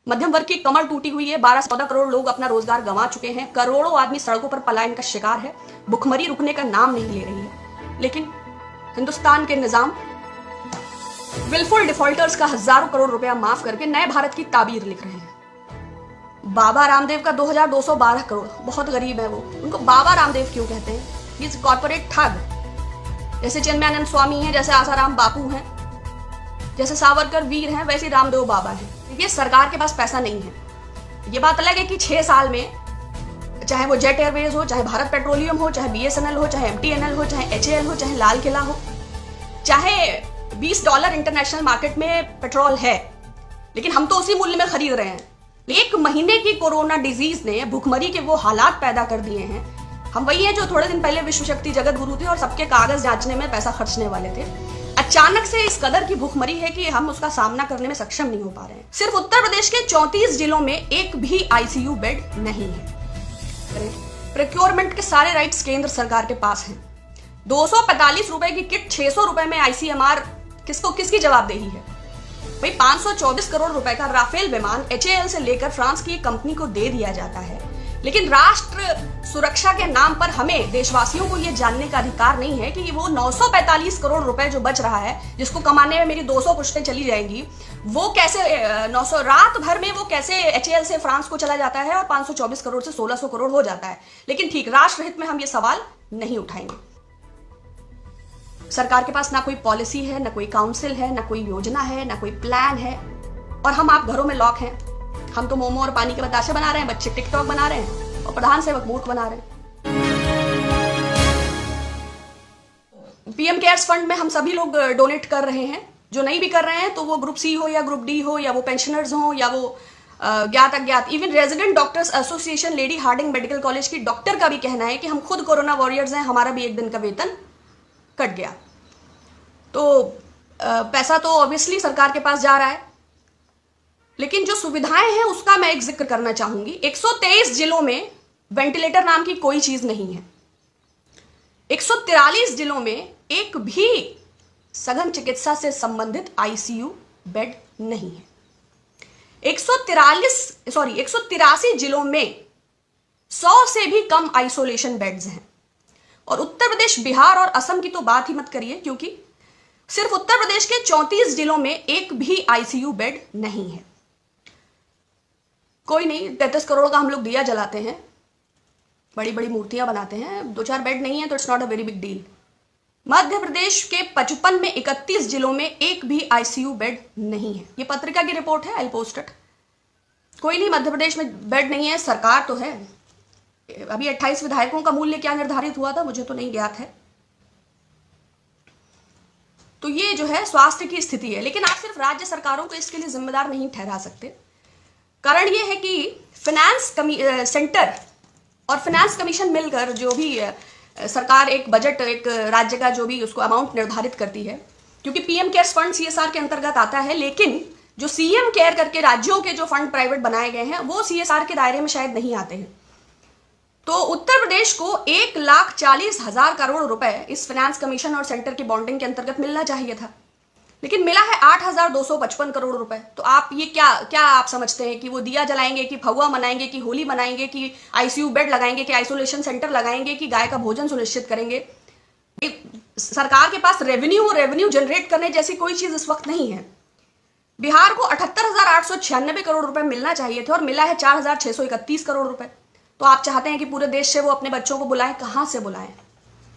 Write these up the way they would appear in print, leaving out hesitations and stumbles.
मध्यम वर्ग की कमर टूटी हुई है। 12-14 करोड़ लोग अपना रोजगार गंवा चुके हैं। करोड़ों आदमी सड़कों पर पलायन का शिकार है। भुखमरी रुकने का नाम नहीं ले रही है। लेकिन हिंदुस्तान के निजाम विलफुल डिफॉल्टर्स का हजारों करोड़ रुपया माफ करके नए भारत की ताबीर लिख रहे हैं। बाबा रामदेव का 2212 करोड़, बहुत गरीब है वो, उनको बाबा रामदेव क्यों कहते हैं? ये कॉर्पोरेट ठग। जैसे चिन्मयानंद स्वामी हैं, जैसे आसाराम बापू हैं, जैसे सावरकर वीर हैं, वैसे रामदेव बाबा हैं। देखिए, सरकार के पास पैसा नहीं है। ये बात अलग है कि 6 साल में चाहे वो जेट एयरवेज हो, चाहे भारत पेट्रोलियम हो, चाहे BSNL हो, चाहे MTNL हो, चाहे HAL हो, चाहे लाल किला हो, चाहे $20 इंटरनेशनल मार्केट में पेट्रोल है, लेकिन हम तो उसी मूल्य में खरीद रहे हैं। 1 महीने की कोरोना डिजीज ने भूखमरी के वो हालात पैदा कर दिए हैं। हम वही हैं जो थोड़े दिन पहले विश्व शक्ति जगत गुरु थे और सबके कागज जांचने में पैसा खर्चने वाले थे। अचानक से इस कदर की भूखमरी है कि हम उसका सामना करने में सक्षम नहीं हो पा रहे हैं। सिर्फ उत्तर प्रदेश के 34 जिलों में एक भी ICU बेड नहीं है। प्रोक्योरमेंट के सारे राइट्स केंद्र सरकार के पास हैं। 245 रुपए की किट 600 रुपए में ICMR किसकी जवाबदेही है? भाई 524 करोड़ रुपए का राफेल विमान HAL से लेकर फ्रांस की एक कंपनी को दे दिया जाता है, लेकिन राष्ट्र सुरक्षा के नाम पर हमें देशवासियों को यह जानने का अधिकार नहीं है कि वो 945 करोड़ रुपए जो बच रहा है, जिसको कमाने में मेरी 200 पुश्तें चली जाएंगी, वो कैसे 900 रात भर में वो कैसे HAL से फ्रांस को चला जाता है और 524 करोड़ से 1600 करोड़ हो जाता है। लेकिन ठीक, राष्ट्रहित में हम ये सवाल नहीं उठाएंगे। सरकार के पास ना कोई पॉलिसी है, ना कोई काउंसिल है, ना कोई योजना है, ना कोई प्लान है, और हम आप घरों में लॉक हैं। हम तो मोमो और पानी के बताशे बना रहे हैं, बच्चे टिकटॉक बना रहे हैं और प्रधान सेवक मूर्ख बना रहे हैं। PM केयर्स फंड में हम सभी लोग डोनेट कर रहे हैं। जो नहीं भी कर रहे हैं तो वो ग्रुप C हो या ग्रुप D हो, या वो पेंशनर्स हो, या वो ज्ञात अज्ञात। Even resident doctors association Lady Hardinge medical college की डॉक्टर का भी कहना है कि हम खुद कोरोना वॉरियर्स हैं, हमारा भी 1 दिन का वेतन कट गया। तो पैसा तो ऑब्वियसली सरकार के पास जा रहा है, लेकिन जो सुविधाएं हैं उसका मैं एक जिक्र करना चाहूंगी। 123 जिलों में वेंटिलेटर नाम की कोई चीज नहीं है। 143 जिलों में एक भी सघन चिकित्सा से संबंधित ICU बेड नहीं है। 183 जिलों में 100 से भी कम आइसोलेशन बेड्स हैं। और उत्तर प्रदेश, बिहार और असम की तो बात ही मत करिए, क्योंकि सिर्फ उत्तर प्रदेश के 34 जिलों में एक भी ICU बेड नहीं है। कोई नहीं, 33 करोड़ का हम लोग दिया जलाते हैं, बड़ी बड़ी मूर्तियां बनाते हैं, 2-4 बेड नहीं है तो it's not a very big deal. Madhya Pradesh के 55 में 31 जिलों में एक भी ICU बेड नहीं है। ये पत्रिका की रिपोर्ट है, आई पोस्ट इट। कोई नहीं, मध्य प्रदेश में बेड नहीं है, सरकार तो है। अभी 28 विधायकों का मूल्य क्या निर्धारित हुआ था, मुझे तो नहीं ज्ञात है। तो ये जो है स्वास्थ्य की स्थिति है, लेकिन आप सिर्फ राज्य सरकारों को इसके लिए जिम्मेदार नहीं ठहरा सकते। कारण ये है कि फाइनेंस सेंटर और फाइनेंस कमीशन मिलकर जो भी सरकार एक बजट, एक राज्य का जो भी उसको अमाउंट निर्धारित करती है, क्योंकि PM केयर्स फंड CSR के अंतर्गत आता है, लेकिन जो CM केयर करके राज्यों के जो फंड प्राइवेट बनाए गए हैं वो CSR के दायरे में शायद नहीं आते हैं। तो उत्तर प्रदेश को 1,40,000 करोड़ रुपए इस फाइनेंस कमीशन और सेंटर की बॉन्डिंग के अंतर्गत मिलना चाहिए था, लेकिन मिला है 8,255 करोड़ रुपए। तो आप ये क्या आप समझते हैं कि वो दिया जलाएंगे, कि फगुआ मनाएंगे, कि होली मनाएंगे, कि ICU बेड लगाएंगे, कि आइसोलेशन सेंटर लगाएंगे, कि गाय का भोजन सुनिश्चित करेंगे? सरकार के पास रेवेन्यू जनरेट करने जैसी कोई चीज इस वक्त नहीं है। बिहार को 78,896 करोड़ रुपए मिलना चाहिए थे और मिला है 4,631 करोड़ रुपए। तो आप चाहते हैं कि पूरे देश से वो अपने बच्चों को बुलाएं, कहां से बुलाएं?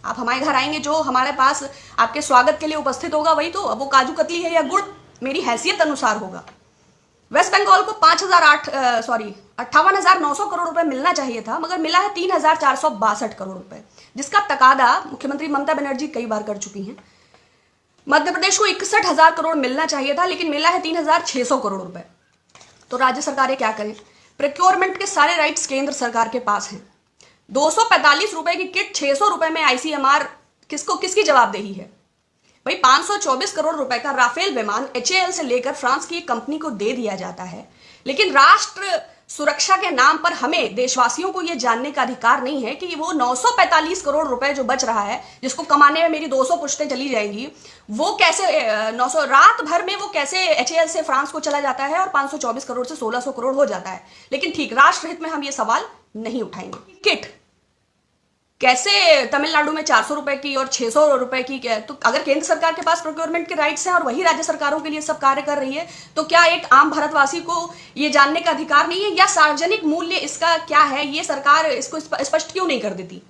आप हमारे घर आएंगे, जो हमारे पास आपके स्वागत के लिए उपस्थित होगा वही तो, अब वो काजू कतली है या गुड़, मेरी हैसियत अनुसार होगा। वेस्ट बंगाल को 58,900 करोड़ रुपए मिलना चाहिए था, मगर मिला है 3,462 करोड़ रुपए, जिसका तकादा मुख्यमंत्री ममता बनर्जी कई बार कर चुकी हैं। मध्य प्रदेश को 61,000 करोड़ मिलना चाहिए था, लेकिन मिला है 3,600 करोड़ रुपए। तो राज्य सरकारें क्या करें? प्रोक्योरमेंट के सारे राइट्स केंद्र सरकार के पास हैं। 245 रुपए की किट 600 रुपए में ICMR किसकी जवाबदेही है? भाई 524 करोड़ रुपए का राफेल विमान HAL से लेकर फ्रांस की एक कंपनी को दे दिया जाता है, लेकिन राष्ट्र सुरक्षा के नाम पर हमें देशवासियों को यह जानने का अधिकार नहीं है कि वो 945 करोड़ रुपए जो बच रहा है, जिसको कमाने में मेरी 200 पुश्तें चली जाएंगी, वो कैसे 900 रात भर में वो कैसे HAL से फ्रांस को चला जाता है और 524 करोड़ से 1600 करोड़ हो जाता है। लेकिन ठीक, राष्ट्रहित में हम ये सवाल नहीं उठाएंगे। किट कैसे तमिलनाडु में 400 रुपए की और 600 रुपए की, क्या तो अगर केंद्र सरकार के पास प्रोक्योरमेंट के राइट्स हैं और वही राज्य सरकारों के लिए सब कार्य कर रही है, तो क्या एक आम भारतवासी को ये जानने का अधिकार नहीं है? या सार्वजनिक मूल्य इसका क्या है, ये सरकार इसको स्पष्ट क्यों नहीं कर देती?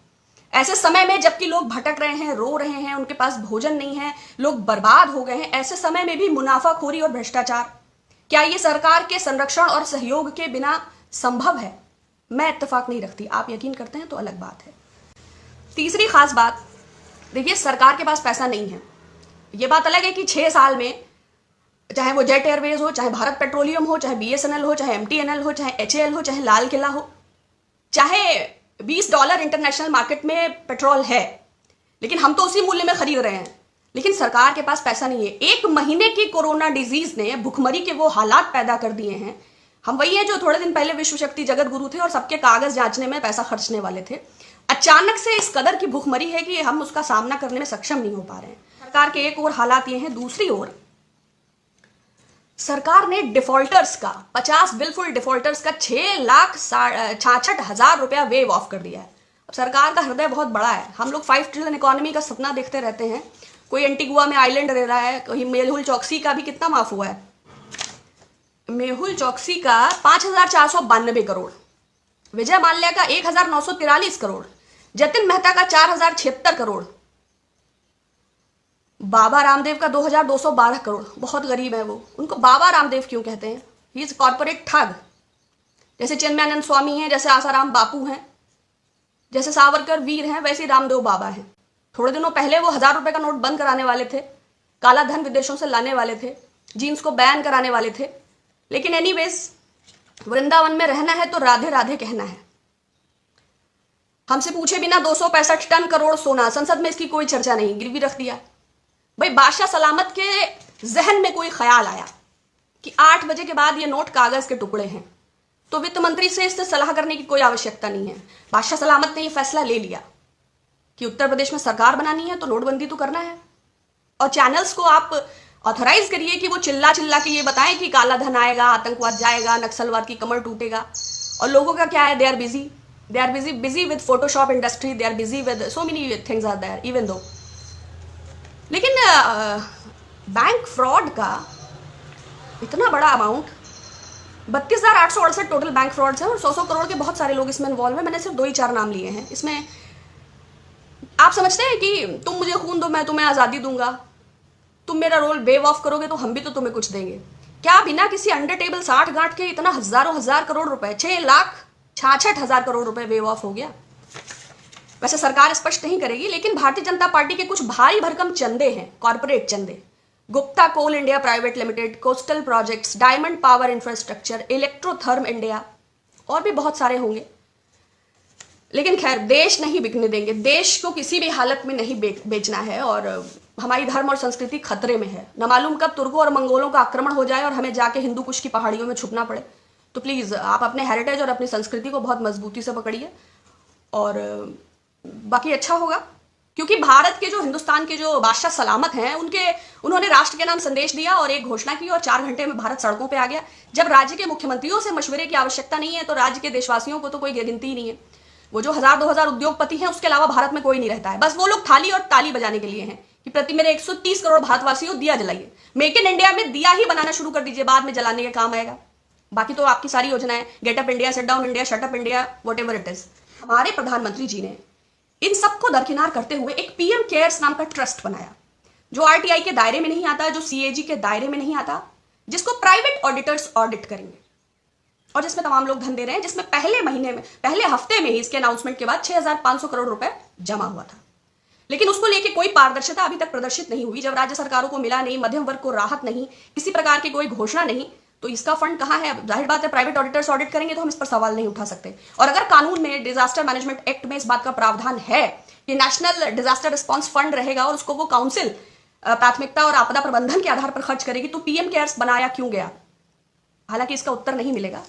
ऐसे समय में जबकि लोग भटक रहे हैं, रो रहे हैं, उनके पास भोजन नहीं है, लोग बर्बाद हो गए हैं, ऐसे समय में भी मुनाफाखोरी और भ्रष्टाचार, क्या ये सरकार के संरक्षण और सहयोग के बिना संभव है? मैं इत्तेफाक नहीं रखती, आप यकीन करते हैं तो अलग बात है। तीसरी खास बात, देखिए सरकार के पास पैसा नहीं है। ये बात अलग है कि 6 साल में चाहे वो जेट एयरवेज हो, चाहे भारत पेट्रोलियम हो, चाहे BSNL हो, चाहे MTNL हो, चाहे HAL हो, चाहे लाल किला हो, चाहे $20 इंटरनेशनल मार्केट में पेट्रोल है, लेकिन हम तो उसी मूल्य में खरीद रहे हैं। लेकिन सरकार के पास पैसा नहीं है। 1 महीने की कोरोना डिजीज ने भुखमरी के वो हालात पैदा कर दिए हैं। हम वही है जो थोड़े दिन पहले विश्व शक्ति जगत गुरु थे और सबके कागज जांचने में पैसा खर्चने वाले थे। अचानक से इस कदर की भूखमरी है कि हम उसका सामना करने में सक्षम नहीं हो पा रहे हैं। सरकार के एक और हालात ये हैं, दूसरी ओर सरकार ने डिफॉल्टर्स का 50 बिलफुल डिफॉल्टर्स का 6,66,000 रुपया वेव ऑफ कर दिया है। अब सरकार का हृदय बहुत बड़ा है। हम लोग 5 ट्रिलियन इकोनॉमी का सपना देखते रहते हैं। कोई एंटीगुआ में आइलैंड रह रहा है, कोई मेहुल चौकसी का भी कितना माफ हुआ है, मेहुल चौकसी का 5,492 करोड़, विजय माल्या का 1,943 करोड़, जतिन मेहता का 4,076 करोड़, बाबा रामदेव का 2,212 करोड़। बहुत गरीब है वो, उनको बाबा रामदेव क्यों कहते हैं? ही इज कॉर्पोरेट ठग। जैसे चिन्मयानंद स्वामी हैं, जैसे आसाराम बापू हैं, जैसे सावरकर वीर हैं, वैसे रामदेव बाबा हैं। थोड़े दिनों पहले वो 1,000 रुपए का नोट बंद कराने वाले थे, काला धन विदेशों से लाने वाले थे, जीन्स को बैन कराने वाले थे। लेकिन एनीवेज, वृंदावन में रहना है तो राधे राधे कहना है। हमसे पूछे बिना 265 टन करोड़ सोना, संसद में इसकी कोई चर्चा नहीं, गिरवी रख दिया। भाई बादशाह सलामत के जहन में कोई ख्याल आया कि 8 बजे के बाद ये नोट कागज के टुकड़े हैं, तो वित्त मंत्री से इससे सलाह करने की कोई आवश्यकता नहीं है। बादशाह सलामत ने ये फैसला ले लिया कि उत्तर प्रदेश में सरकार बनानी है तो नोटबंदी तो करना है, और चैनल्स को आप ऑथराइज करिए कि वो चिल्ला चिल्ला के ये बताएं कि काला धन आएगा, आतंकवाद जाएगा, नक्सलवाद की कमर टूटेगा। और लोगों का क्या है, they are busy with Photoshop industry, they are busy with so many things are there even though. लेकिन बैंक फ्रॉड का इतना बड़ा अमाउंट, 32,868 टोटल बैंक फ्रॉड्स हैं और 100 करोड़ के बहुत सारे लोग इसमें इन्वॉल्व हैं। मैंने सिर्फ 2 ही 4 नाम लिए हैं। इसमें आप समझते हैं कि तुम मुझे खून दो मैं तुम्हें आज़ादी दूंगा, तुम मेरा रोल वेव ऑफ करोगे तो हम भी तो तुम्हें कुछ देंगे। क्या बिना किसी अंडर टेबल 60 गांठ के इतना हजारों हजार करोड़ रुपए, 6,66,000 करोड़ रुपए वेव ऑफ हो गया? वैसे सरकार स्पष्ट नहीं करेगी, लेकिन भारतीय जनता पार्टी के कुछ भारी भरकम चंदे हैं, कॉर्पोरेट चंदे। Gupta coal India private limited, coastal projects, diamond power infrastructure, Electrotherm India, और भी बहुत सारे होंगे। लेकिन खैर, देश नहीं बिकने देंगे, देश को किसी भी हालत में नहीं बेचना है। और हमारी धर्म और संस्कृति खतरे में है। न मालूम कब तुर्कों और मंगोलों का आक्रमण हो जाए और हमें जाके हिंदू कुश की पहाड़ियों में छुपना पड़े। तो प्लीज़ आप अपने हेरिटेज और अपनी संस्कृति को बहुत मजबूती से पकड़िए, और बाकी अच्छा होगा। क्योंकि भारत के जो, हिंदुस्तान के जो बादशाह सलामत हैं, उन्होंने राष्ट्र के नाम संदेश दिया और एक घोषणा की और 4 घंटे में भारत सड़कों पे आ गया। जब राज्य के मुख्यमंत्रियों से मशवरे की आवश्यकता नहीं है तो राज्य के देशवासियों को तो कोई गिनती ही नहीं है। वो जो 1,000-2,000 उद्योगपति हैं, उसके अलावा भारत में कोई नहीं रहता है। बस वो लोग थाली और ताली बजाने के लिए हैं कि प्रति मेरे 130 करोड़ भारतवासियों दिया जलाइए। मेक इन इंडिया में दिया ही बनाना शुरू कर दीजिए, बाद में जलाने के काम आएगा। बाकी तो आपकी सारी योजनाएं, get up India, set down India, shut up India, whatever it is. हमारे प्रधानमंत्री जी ने इन सबको दरकिनार करते हुए एक पीएम केयर्स नाम का ट्रस्ट बनाया, जो आरटीआई के दायरे में नहीं आता, जो सीएजी के दायरे में नहीं आता, जिसको प्राइवेट ऑडिटर्स ऑडिट करेंगे और जिसमें तमाम लोग धन दे रहे हैं, जिसमें पहले हफ्ते में ही इसके अनाउंसमेंट के बाद 6,500 करोड़ रुपए जमा हुआ था। लेकिन उसको लेके कोई पारदर्शिता अभी तक प्रदर्शित नहीं हुई। जब राज्य सरकारों को मिला नहीं, मध्यम वर्ग को राहत नहीं, किसी प्रकार की कोई घोषणा नहीं, तो इसका फंड कहाँ है? जाहिर बात है, प्राइवेट ऑडिटर्स ऑडिट करेंगे तो हम इस पर सवाल नहीं उठा सकते। और अगर कानून में, डिजास्टर मैनेजमेंट एक्ट में इस बात का प्रावधान है कि नेशनल डिजास्टर रिस्पॉन्स फंड रहेगा और उसको वो काउंसिल प्राथमिकता और आपदा प्रबंधन के आधार पर खर्च करेगी, तो पीएम केयर्स बनाया क्यों गया? हालांकि इसका उत्तर नहीं मिलेगा।